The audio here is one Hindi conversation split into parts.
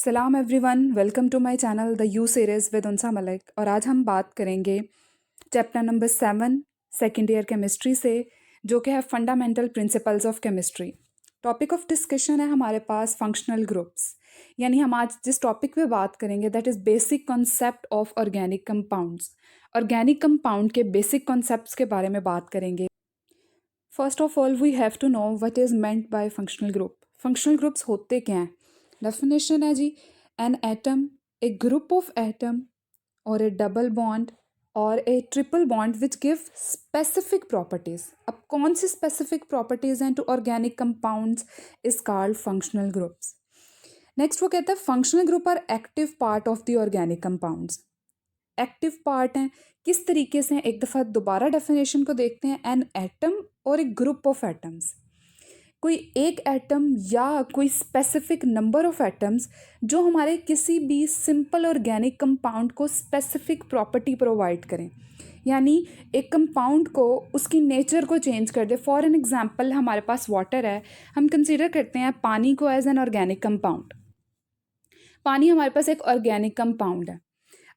सलाम everyone, welcome to my channel the you series with Unsa Malik. और आज हम बात करेंगे chapter number 7 second year chemistry से, जो कि है fundamental principles of chemistry. Topic of discussion है हमारे पास फंक्शनल ग्रुप्स, यानी हम आज जिस टॉपिक पे बात करेंगे that is basic concept of organic compounds. Organic compound के बेसिक कॉन्सेप्ट्स के बारे में बात करेंगे। First of all we have to know what is meant by functional group. Functional groups होते क्या हैं? डेफिनेशन है जी, an atom, a group of atom और ए डबल बॉन्ड और a triple bond which give specific properties. अब कौन सी स्पेसिफिक प्रॉपर्टीज हैं to organic compounds is called functional groups. Next वो कहता है functional group are active part of the organic compounds. Active part हैं किस तरीके से? एक दफ़ा दोबारा डेफिनेशन को देखते हैं। एन एटम और एक ग्रुप ऑफ एटम्स, कोई एक एटम या कोई स्पेसिफिक नंबर ऑफ एटम्स जो हमारे किसी भी सिंपल ऑर्गेनिक कंपाउंड को स्पेसिफिक प्रॉपर्टी प्रोवाइड करें, यानी एक कंपाउंड को उसकी नेचर को चेंज कर दे। फॉर एन एग्जांपल हमारे पास वाटर है, हम कंसीडर करते हैं पानी को एज एन ऑर्गेनिक कंपाउंड। पानी हमारे पास एक ऑर्गेनिक कंपाउंड है।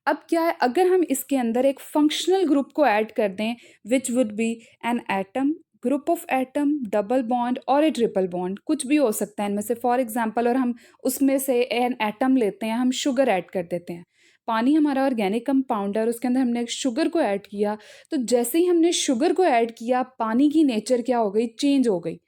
अब क्या है, अगर हम इसके अंदर एक फंक्शनल ग्रुप को ऐड कर दें which would be an atom, group of atom, double bond और ए ट्रिपल बॉन्ड, कुछ भी हो सकता है इनमें से। फॉर एग्जांपल, और हम उसमें से एन एटम लेते हैं, हम शुगर ऐड कर देते हैं। पानी हमारा ऑर्गेनिक कंपाउंड है और उसके अंदर हमने शुगर को ऐड किया, तो जैसे ही हमने शुगर को ऐड किया पानी की नेचर क्या हो गई? चेंज हो गई।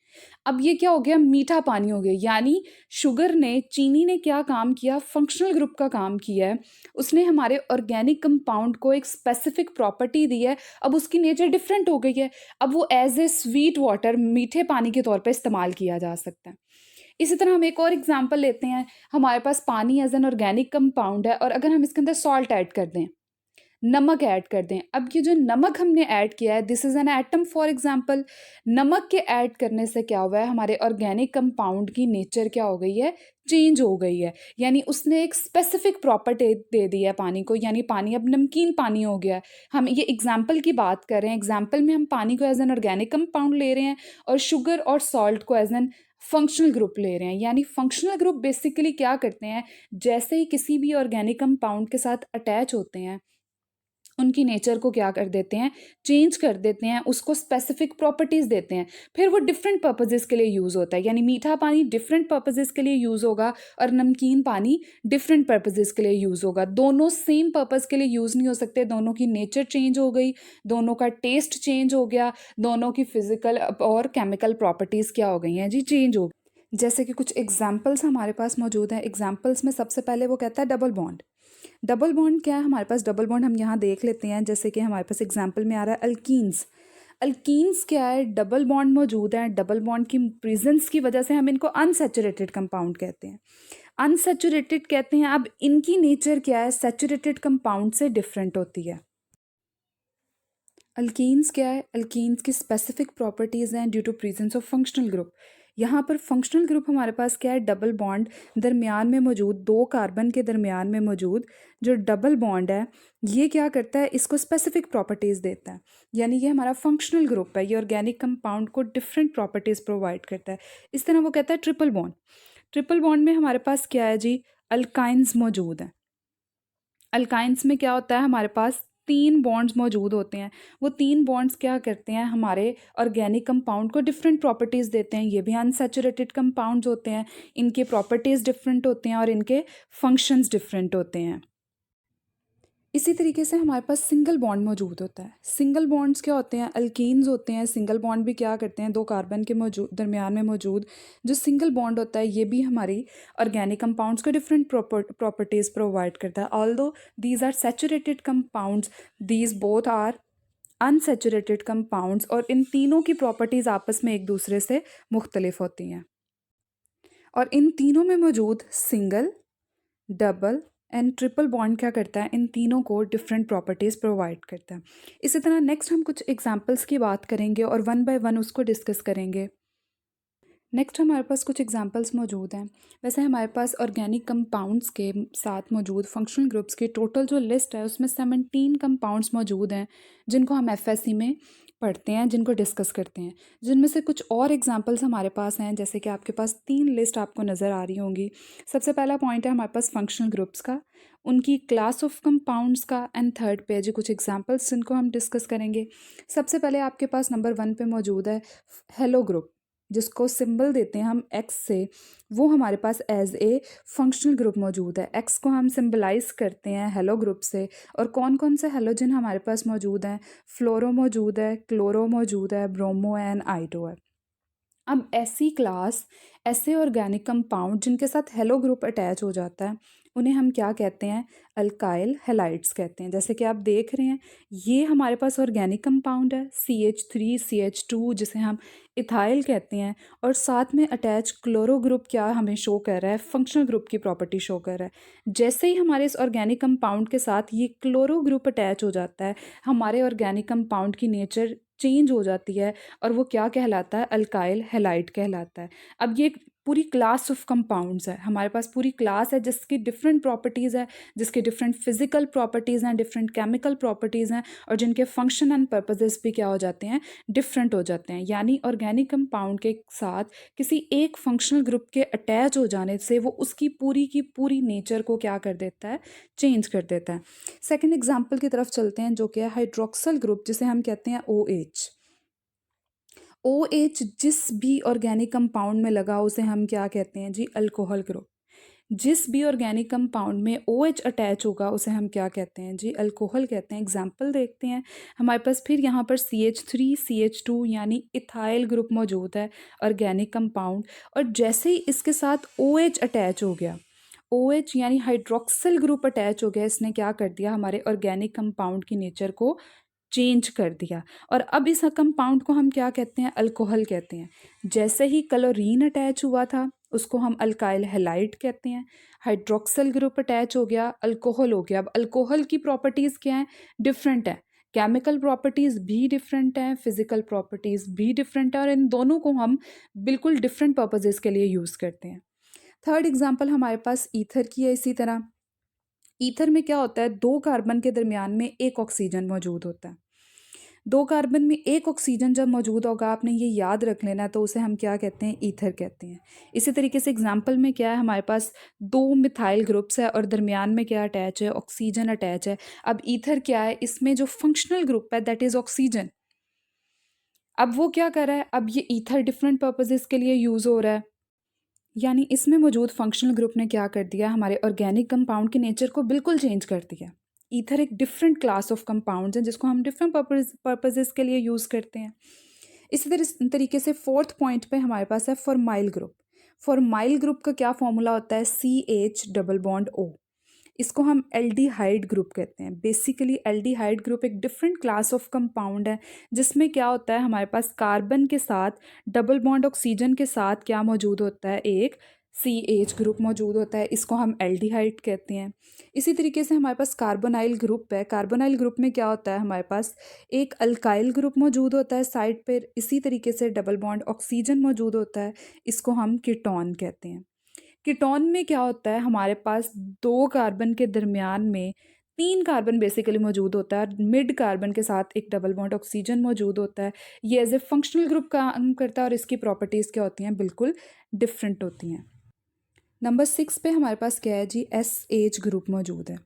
अब ये क्या हो गया? मीठा पानी हो गया। यानी शुगर ने, चीनी ने क्या काम किया? फंक्शनल ग्रुप का काम किया है। उसने हमारे ऑर्गेनिक कंपाउंड को एक स्पेसिफिक प्रॉपर्टी दी है। अब उसकी नेचर डिफरेंट हो गई है। अब वो एज ए स्वीट वाटर, मीठे पानी के तौर पे इस्तेमाल किया जा सकता है। इसी तरह हम एक और एग्जांपल लेते हैं। हमारे पास पानी एज एन ऑर्गेनिक कंपाउंड है और अगर हम इसके अंदर सॉल्ट ऐड कर दें, नमक ऐड कर दें। अब ये जो नमक हमने ऐड किया है, this is an atom for example. नमक के ऐड करने से क्या हुआ है? हमारे ऑर्गेनिक कंपाउंड की नेचर क्या हो गई है? चेंज हो गई है। यानी उसने एक स्पेसिफिक प्रॉपर्टी दे दी है पानी को, यानी पानी अब नमकीन पानी हो गया है। हम ये एग्जाम्पल की बात कर रहे हैं। एग्जाम्पल में हम पानी को एज एन ऑर्गेनिक कंपाउंड ले रहे हैं और शुगर और सॉल्ट को एज एन फंक्शनल ग्रुप ले रहे हैं। यानी फंक्शनल ग्रुप बेसिकली क्या करते हैं? जैसे ही किसी भी ऑर्गेनिक कंपाउंड के साथ अटैच होते हैं, उनकी नेचर को क्या कर देते हैं? चेंज कर देते हैं, उसको स्पेसिफिक प्रॉपर्टीज़ देते हैं। फिर वो डिफरेंट पर्पसेस के लिए यूज़ होता है। यानी मीठा पानी डिफरेंट पर्पसेस के लिए यूज़ होगा और नमकीन पानी डिफरेंट पर्पसेस के लिए यूज़ होगा। दोनों सेम पर्पस के लिए यूज़ नहीं हो सकते। दोनों की नेचर चेंज हो गई, दोनों का टेस्ट चेंज हो गया, दोनों की फिजिकल और केमिकल प्रॉपर्टीज़ क्या हो गई हैं जी? चेंज हो गई। जैसे कि कुछ एग्जाम्पल्स हमारे पास मौजूद हैं। एग्जाम्पल्स में सबसे पहले वो कहता है डबल बॉन्ड। डबल बॉन्ड क्या है? हमारे पास डबल बॉन्ड हम यहाँ देख लेते हैं। जैसे कि हमारे पास एग्जांपल में आ रहा है अल्कीन्स। अल्कीन्स क्या है? डबल बॉन्ड मौजूद है। डबल बॉन्ड की प्रेजेंस की वजह से हम इनको अनसैचुरेटेड कंपाउंड कहते हैं। अनसैचुरेटेड कहते हैं। अब इनकी नेचर क्या है? सैचुरेटेड कंपाउंड से डिफरेंट होती है। अल्कीन्स क्या है? अल्कीन्स की स्पेसिफिक प्रॉपर्टीज़ हैं due to presence of functional group. यहाँ पर फंक्शनल ग्रुप हमारे पास क्या है? डबल बॉन्ड दरमियान में मौजूद, दो कार्बन के दरमियान में मौजूद जो डबल बॉन्ड है, ये क्या करता है? इसको स्पेसिफिक प्रॉपर्टीज़ देता है। यानी ये हमारा फंक्शनल ग्रुप है। ये ऑर्गेनिक कंपाउंड को डिफरेंट प्रॉपर्टीज़ प्रोवाइड करता है। इस तरह वो कहता है ट्रिपल बॉन्ड। ट्रिपल बॉन्ड में हमारे पास क्या है जी? अल्काइंस मौजूद हैं। अल्काइंस में क्या होता है? हमारे पास तीन बॉन्ड्स मौजूद होते हैं। वो तीन बॉन्ड्स क्या करते हैं? हमारे ऑर्गेनिक कंपाउंड को डिफरेंट प्रॉपर्टीज़ देते हैं। ये भी अनसैचुरेटेड कंपाउंड्स होते हैं। इनके प्रॉपर्टीज़ डिफरेंट होते हैं और इनके फंक्शंस डिफरेंट होते हैं। इसी तरीके से हमारे पास सिंगल बॉन्ड मौजूद होता है। सिंगल बॉन्ड्स क्या होते हैं? अल्कीन्स होते हैं। सिंगल बॉन्ड भी क्या करते हैं? दो कार्बन के दरमियान में मौजूद जो सिंगल बॉन्ड होता है, ये भी हमारी ऑर्गेनिक कंपाउंड्स को डिफरेंट प्रॉपर्टीज़ प्रोवाइड करता है। Although these are saturated compounds, these both are unsaturated compounds, और इन तीनों की प्रॉपर्टीज़ आपस में एक दूसरे से मुख्तलिफ होती हैं। और इन तीनों में मौजूद single, double and triple bond क्या करता है? इन तीनों को डिफरेंट प्रॉपर्टीज़ प्रोवाइड करता है। इसी तरह नेक्स्ट हम कुछ एग्जांपल्स की बात करेंगे और वन बाय वन उसको डिस्कस करेंगे। नेक्स्ट हमारे पास कुछ एग्जांपल्स मौजूद हैं। वैसे हमारे पास ऑर्गेनिक कंपाउंड्स के साथ मौजूद फंक्शनल ग्रुप्स की टोटल जो लिस्ट है उसमें 17 कंपाउंड्स मौजूद हैं, जिनको हम एफएससी में पढ़ते हैं, जिनको डिस्कस करते हैं, जिनमें से कुछ और एग्जांपल्स हमारे पास हैं। जैसे कि आपके पास 3 लिस्ट आपको नज़र आ रही होंगी। सबसे पहला पॉइंट है हमारे पास फंक्शनल ग्रुप्स का, उनकी क्लास ऑफ कंपाउंड्स का, एंड थर्ड पे जी कुछ एग्जांपल्स जिनको हम डिस्कस करेंगे। सबसे पहले आपके पास नंबर 1 पे मौजूद है हेलो ग्रुप, जिसको सिंबल देते हैं हम एक्स से। वो हमारे पास एज ए फंक्शनल ग्रुप मौजूद है। एक्स को हम सिंबलाइज करते हैं हेलो ग्रुप से। और कौन कौन से हेलोजन हमारे पास मौजूद हैं? फ्लोरो मौजूद है, क्लोरो मौजूद है, ब्रोमो एंड आइडो है। अब ऐसी क्लास, ऐसे ऑर्गेनिक कंपाउंड जिनके साथ हेलो ग्रुप अटैच हो जाता है, उन्हें हम क्या कहते हैं? अल्काइल हैलाइड्स कहते हैं। जैसे कि आप देख रहे हैं, ये हमारे पास ऑर्गेनिक कंपाउंड है CH3 CH2, जिसे हम इथाइल कहते हैं। और साथ में अटैच क्लोरो ग्रुप क्या हमें शो कर रहा है? फंक्शनल ग्रुप की प्रॉपर्टी शो कर रहा है। जैसे ही हमारे इस ऑर्गेनिक कंपाउंड के साथ ये क्लोरो ग्रुप अटैच हो जाता है, हमारे ऑर्गेनिक कंपाउंड की नेचर चेंज हो जाती है और वो क्या कहलाता है? अल्काइल हैलाइड कहलाता है। अब ये एक पूरी क्लास ऑफ कंपाउंड्स है, हमारे पास पूरी क्लास है जिसकी डिफरेंट प्रॉपर्टीज़ है, जिसके डिफरेंट फिजिकल प्रॉपर्टीज़ हैं, डिफरेंट केमिकल प्रॉपर्टीज़ हैं, और जिनके फंक्शन एंड पर्पसेस भी क्या हो जाते हैं? डिफरेंट हो जाते हैं। यानी ऑर्गेनिक कंपाउंड के साथ किसी एक फंक्शनल ग्रुप के अटैच हो जाने से वो उसकी पूरी की पूरी नेचर को क्या कर देता है? चेंज कर देता है। सेकेंड एग्जाम्पल की तरफ चलते हैं, जो कि है हाइड्रोक्सल ग्रुप, जिसे हम कहते हैं OH। OH जिस भी ऑर्गेनिक कंपाउंड में लगा उसे हम क्या कहते हैं जी? Alcohol group. जिस भी ऑर्गेनिक कंपाउंड में OH अटैच होगा उसे हम क्या कहते हैं जी? अल्कोहल कहते हैं। एग्जाम्पल देखते हैं, हमारे पास फिर यहाँ पर CH3 CH2 यानी इथाइल ग्रुप मौजूद है, ऑर्गेनिक कंपाउंड। और जैसे ही इसके साथ OH अटैच हो गया, OH यानी हाइड्रोक्सिल ग्रुप अटैच हो गया, इसने क्या कर दिया? हमारे ऑर्गेनिक कंपाउंड की नेचर को चेंज कर दिया। और अब इस कंपाउंड को हम क्या कहते हैं? अल्कोहल कहते हैं। जैसे ही क्लोरीन अटैच हुआ था, उसको हम अल्काइल हैलाइड कहते हैं। हाइड्रोक्सिल ग्रुप अटैच हो गया, अल्कोहल हो गया। अब अल्कोहल की प्रॉपर्टीज़ क्या हैं? डिफरेंट है। केमिकल प्रॉपर्टीज़ भी डिफरेंट हैं, फिजिकल प्रॉपर्टीज़ भी डिफरेंट है, और इन दोनों को हम बिल्कुल डिफरेंट पर्पजेज़ के लिए यूज़ करते हैं। थर्ड एग्जाम्पल हमारे पास ईथर की है। इसी तरह ईथर में क्या होता है? 2 कार्बन के दरमियान में एक ऑक्सीजन मौजूद होता है। 2 कार्बन में एक ऑक्सीजन जब मौजूद होगा, आपने ये याद रख लेना, तो उसे हम क्या कहते हैं? ईथर कहते हैं। इसी तरीके से एग्जाम्पल में क्या है? हमारे पास 2 मिथाइल ग्रुप्स है और दरमियान में क्या अटैच है? ऑक्सीजन अटैच है। अब ईथर क्या है? इसमें जो फंक्शनल ग्रुप है दैट इज़ ऑक्सीजन। अब वो क्या कर रहा है? अब ये ईथर डिफरेंट पर्पसेस के लिए यूज़ हो रहा है। यानी इसमें मौजूद फंक्शनल ग्रुप ने क्या कर दिया? हमारे ऑर्गेनिक कंपाउंड के नेचर को बिल्कुल चेंज कर दिया। ईथर एक डिफरेंट क्लास ऑफ कंपाउंड्स है जिसको हम डिफरेंट पर्पसेस के लिए यूज़ करते हैं। इसी तरीके से फोर्थ पॉइंट पे हमारे पास है फॉर्माइल ग्रुप। फॉर्माइल ग्रुप का क्या फॉर्मूला होता है? CH double bond O। इसको हम एल्डिहाइड ग्रुप कहते हैं। बेसिकली एल्डिहाइड ग्रुप एक डिफरेंट क्लास ऑफ कंपाउंड है, जिसमें क्या होता है? हमारे पास कार्बन के साथ डबल बॉन्ड ऑक्सीजन के साथ क्या मौजूद होता है? एक CH ग्रुप मौजूद होता है। इसको हम एल्डिहाइड कहते हैं। इसी तरीके से हमारे पास कार्बोनाइल ग्रुप है। कार्बोनाइल ग्रुप में क्या होता है? हमारे पास एक अल्काइल ग्रुप मौजूद होता है साइड पर। इसी तरीके से डबल बॉन्ड ऑक्सीजन मौजूद होता है। इसको हम कीटोन कहते हैं। कीटोन में क्या होता है? हमारे पास 2 कार्बन के दरमियान में 3 कार्बन बेसिकली मौजूद होता है। मिड कार्बन के साथ एक डबल बॉन्ड ऑक्सीजन मौजूद होता है। ये एज ए फंक्शनल ग्रुप काम करता है और इसकी प्रॉपर्टीज़ क्या होती हैं? बिल्कुल डिफरेंट होती हैं। नंबर 6 पे हमारे पास क्या है जी? SH ग्रुप मौजूद है।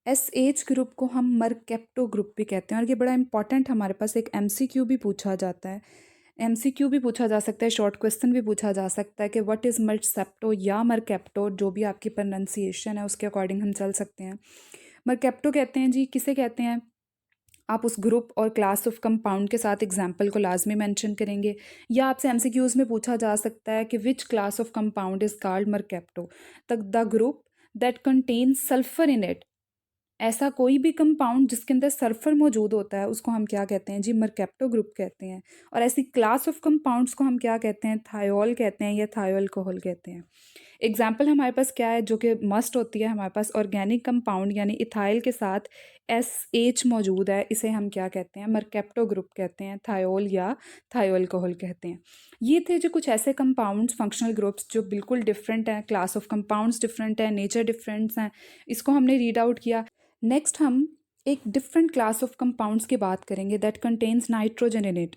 SH ग्रुप को हम मरकेप्टो ग्रुप भी कहते हैं, और ये बड़ा इंपॉर्टेंट, हमारे पास एक MCQ भी पूछा जाता है। MCQ भी पूछा जा सकता है, शॉर्ट क्वेश्चन भी पूछा जा सकता है कि व्हाट इज़ मरसेप्टो या मरकेप्टो, जो भी आपकी प्रोनाउंसिएशन है उसके अकॉर्डिंग हम चल सकते हैं। मरकेप्टो कहते हैं जी, किसे कहते हैं? आप उस ग्रुप और क्लास ऑफ कंपाउंड के साथ एग्जाम्पल को लाजमी मेंशन करेंगे। या आपसे MCQs में पूछा जा सकता है कि which class of compound is called mercapto? The group that contains sulphur in it. ऐसा कोई भी कंपाउंड जिसके अंदर सल्फर मौजूद होता है उसको हम क्या कहते हैं जी? मरकेप्टो ग्रुप कहते हैं। और ऐसी क्लास ऑफ कंपाउंड्स को हम क्या कहते हैं? थायोल कहते हैं या थायो अल्कोहल कहते हैं। एग्जाम्पल हमारे पास क्या है जो कि मस्ट होती है? हमारे पास ऑर्गेनिक कंपाउंड यानी इथाइल के साथ SH मौजूद है, इसे हम क्या कहते हैं? मरकेप्टो ग्रुप कहते हैं, थायोल या थायो अल्कोहल कहते हैं। ये थे जो कुछ ऐसे कंपाउंड्स, फंक्शनल ग्रुप्स जो बिल्कुल डिफरेंट हैं, क्लास ऑफ कंपाउंड्स डिफरेंट है, नेचर डिफरेंट्स हैं, इसको हमने रीड आउट किया। नेक्स्ट हम एक डिफरेंट क्लास ऑफ कंपाउंड्स की बात करेंगे that contains nitrogen in it.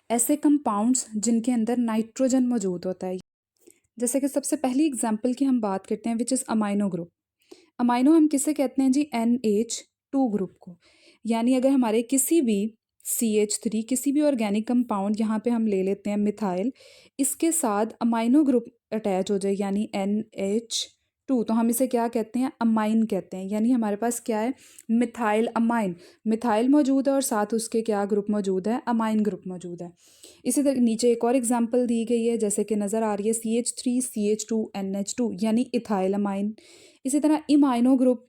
ऐसे कंपाउंड्स जिनके अंदर नाइट्रोजन मौजूद होता है। जैसे कि सबसे पहली एग्जांपल की हम बात करते हैं which is amino group. Amino हम किसे कहते हैं जी? NH2 ग्रुप को। यानी अगर हमारे किसी भी CH3 किसी भी ऑर्गेनिक कंपाउंड यहाँ पे हम ले लेते हैं मिथाइल, इसके साथ अमाइनो ग्रुप अटैच हो जाए यानी NH2, तो हम इसे क्या कहते हैं? अमाइन कहते हैं। यानी हमारे पास क्या है? Methyl amine. मिथाइल मौजूद है और साथ उसके क्या ग्रुप मौजूद है? अमाइन ग्रुप मौजूद है। इसी तरह नीचे एक और एग्जांपल दी गई है जैसे कि नज़र आ रही है CH3 CH2 NH2 यानी इथाइल अमाइन। इसी तरह इमाइनो ग्रुप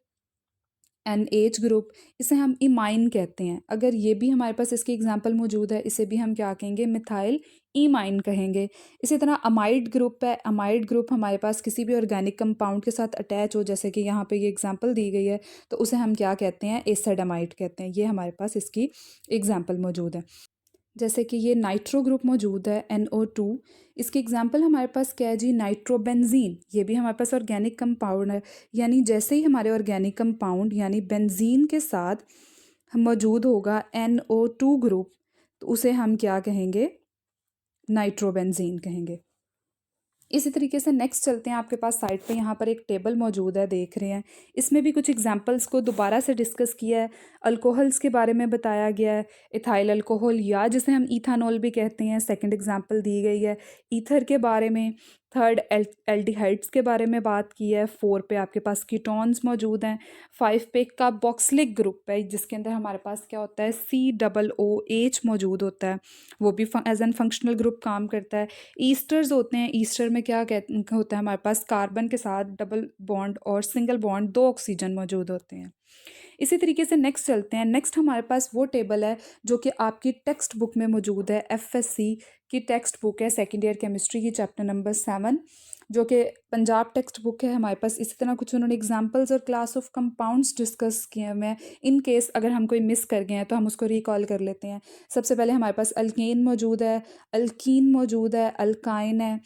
NH ग्रुप, इसे हम इमाइन कहते हैं। अगर ये भी हमारे पास इसकी एग्जांपल मौजूद है, इसे भी हम क्या कहेंगे? मिथाइल इमाइन कहेंगे। इसी तरह अमाइड ग्रुप है। अमाइड ग्रुप हमारे पास किसी भी ऑर्गेनिक कंपाउंड के साथ अटैच हो, जैसे कि यहाँ पे ये एग्जांपल दी गई है, तो उसे हम क्या कहते हैं? एसिडामाइड कहते हैं। ये हमारे पास इसकी एग्जांपल मौजूद है। जैसे कि ये नाइट्रो ग्रुप मौजूद है NO2। इसकी एग्जांपल हमारे पास क्या है जी? नाइट्रोबेंजीन। ये भी हमारे पास ऑर्गेनिक कंपाउंड है। यानी जैसे ही हमारे ऑर्गेनिक कंपाउंड यानी बेंजीन के साथ मौजूद होगा NO2 ग्रुप, तो उसे हम क्या कहेंगे? नाइट्रोबेंजीन कहेंगे। इसी तरीके से नेक्स्ट चलते हैं। आपके पास साइड पे यहाँ पर एक टेबल मौजूद है, देख रहे हैं। इसमें भी कुछ एग्जांपल्स को दोबारा से डिस्कस किया है। अल्कोहल्स के बारे में बताया गया है। इथाइल अल्कोहल या जिसे हम इथानॉल भी कहते हैं, सेकंड एग्जांपल दी गई है। ईथर के बारे में, थर्ड एल्डिहाइड्स के बारे में बात की है। 4 पे आपके पास कीटोन्स मौजूद हैं। 5 पे कार्बोक्सिलिक ग्रुप है जिसके अंदर हमारे पास क्या होता है? COOH मौजूद होता है। वो भी एज एन फंक्शनल ग्रुप काम करता है। ईस्टर्स होते हैं। ईस्टर में क्या होता है हमारे पास? कार्बन के साथ डबल बॉन्ड और सिंगल बॉन्ड, 2 ऑक्सीजन मौजूद होते हैं। इसी तरीके से नेक्स्ट चलते हैं। नेक्स्ट हमारे पास वो टेबल है जो कि आपकी टेक्स्ट बुक में मौजूद है। FSC की टेक्स्ट बुक है, सेकेंड ईयर केमिस्ट्री की, चैप्टर नंबर 7, जो कि पंजाब टेक्स्ट बुक है हमारे पास। इसी तरह कुछ उन्होंने एग्जांपल्स और क्लास ऑफ कंपाउंड्स डिस्कस किए हैं। मैं इन केस अगर हम कोई मिस कर गए हैं तो हम उसको रिकॉल कर लेते हैं। सबसे पहले हमारे पास अल्केन मौजूद है, अल्कीन मौजूद है, अल्काइन है।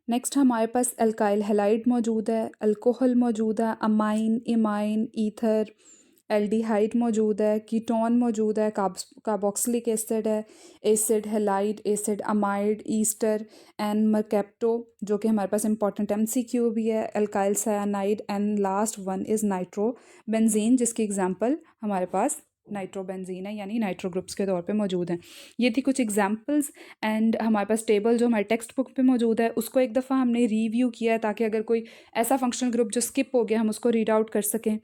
नेक्स्ट हमारे पास अल्काइल हैलाइड मौजूद है, अल्कोहल मौजूद है, अमाइन, इमाइन, ईथर, एल्डिहाइड मौजूद है, कीटोन मौजूद है, कार्बोक्सिलिक एसिड है, acid halide, acid amide, ester and mercapto, जो कि हमारे पास इंपॉर्टेंट MCQ भी है, alkyl cyanide and last one is nitrobenzene, जिसकी एग्जांपल हमारे पास नाइट्रोबेंजीन है यानी नाइट्रो ग्रुप्स के तौर पे मौजूद हैं। ये थी कुछ एग्जांपल्स। एंड हमारे पास टेबल जो हमारे टेक्स्ट बुक पे मौजूद है उसको एक दफ़ा हमने रिव्यू किया है ताकि अगर कोई ऐसा फंक्शनल ग्रुप जो स्किप हो गया हम उसको रीड आउट कर सकें।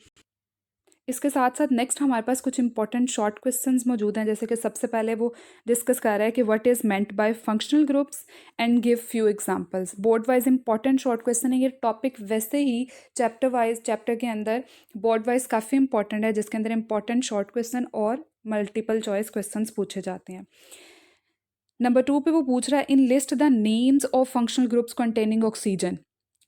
इसके साथ साथ नेक्स्ट हमारे पास कुछ इंपॉर्टेंट शॉर्ट क्वेश्चंस मौजूद हैं, जैसे कि सबसे पहले वो डिस्कस कर रहा है कि what is meant by functional groups and give few examples. Board wise important short question है। ये टॉपिक वैसे ही चैप्टर वाइज, चैप्टर के अंदर बोर्ड वाइज काफ़ी इंपॉर्टेंट है, जिसके अंदर इंपॉर्टेंट शॉर्ट क्वेश्चन और मल्टीपल चॉइस क्वेश्चंस पूछे जाते हैं। नंबर 2 पे वो पूछ रहा है in list the names of functional groups containing oxygen.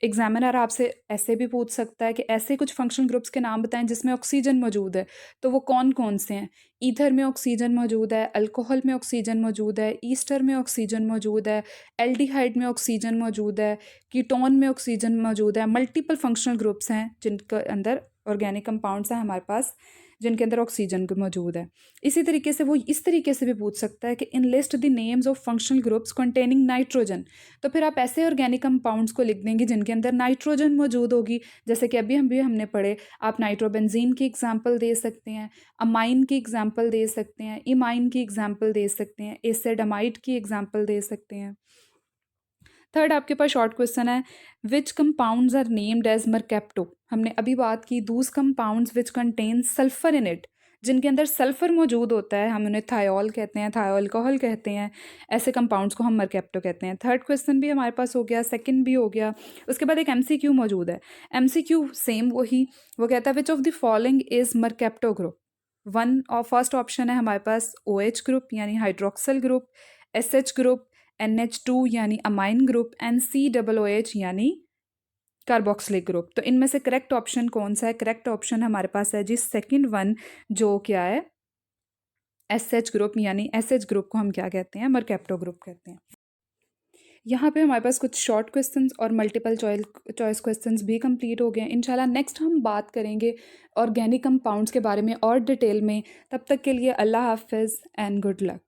Examiner आपसे ऐसे भी पूछ सकता है कि ऐसे कुछ फंक्शनल ग्रुप्स के नाम बताएं जिसमें ऑक्सीजन मौजूद है, तो वो कौन कौन से हैं? ईथर में ऑक्सीजन मौजूद है, अल्कोहल में ऑक्सीजन मौजूद है, ईस्टर में ऑक्सीजन मौजूद है, एल्डिहाइड में ऑक्सीजन मौजूद है, कीटोन में ऑक्सीजन मौजूद है। मल्टीपल फंक्शनल ग्रुप्स हैं जिनके अंदर ऑर्गेनिक कंपाउंड्स हैं हमारे पास जिनके अंदर ऑक्सीजन मौजूद है। इसी तरीके से वो इस तरीके से भी पूछ सकता है कि in list the names of functional groups containing nitrogen. तो फिर आप ऐसे ऑर्गेनिक कंपाउंड्स को लिख देंगे जिनके अंदर नाइट्रोजन मौजूद होगी, जैसे कि अभी हमने पढ़े। आप नाइट्रोबेंजीन की एग्जांपल दे सकते हैं, अमाइन की एग्जांपल दे सकते हैं, इमाइन की एग्जांपल दे सकते हैं, एसिडामाइड की एग्जांपल दे सकते हैं। थर्ड आपके पास शॉर्ट क्वेश्चन है which compounds are named as mercapto. हमने अभी बात की those compounds which contain sulphur in it, जिनके अंदर सल्फर मौजूद होता है, हम उन्हें थायोल कहते हैं, थायो अल्कोहल कहते हैं। ऐसे कंपाउंड्स को हम मरकेप्टो कहते हैं। थर्ड क्वेश्चन भी हमारे पास हो गया, सेकंड भी हो गया। उसके बाद एक MCQ मौजूद है। MCQ सेम वही, वो कहता है which of the following is mercapto group. One और फर्स्ट ऑप्शन है हमारे पास OH ग्रुप यानी hydroxyl group, SH group, NH2 यानी अमाइन ग्रुप एंड COOH यानी कार्बोक्सिलिक ग्रुप। तो इनमें से करेक्ट ऑप्शन कौन सा है? करेक्ट ऑप्शन हमारे पास है जी सेकंड वन, जो क्या है? SH ग्रुप, यानी SH ग्रुप को हम क्या कहते हैं? मरकेप्टो ग्रुप कहते हैं। यहाँ पे हमारे पास कुछ शॉर्ट क्वेश्चंस और मल्टीपल चॉइस क्वेश्चंस भी कंप्लीट हो गए हैं। इंशाल्लाह नेक्स्ट हम बात करेंगे ऑर्गेनिक कंपाउंड्स के बारे में और डिटेल में। तब तक के लिए अल्लाह हाफ़िज़ एंड गुड लक।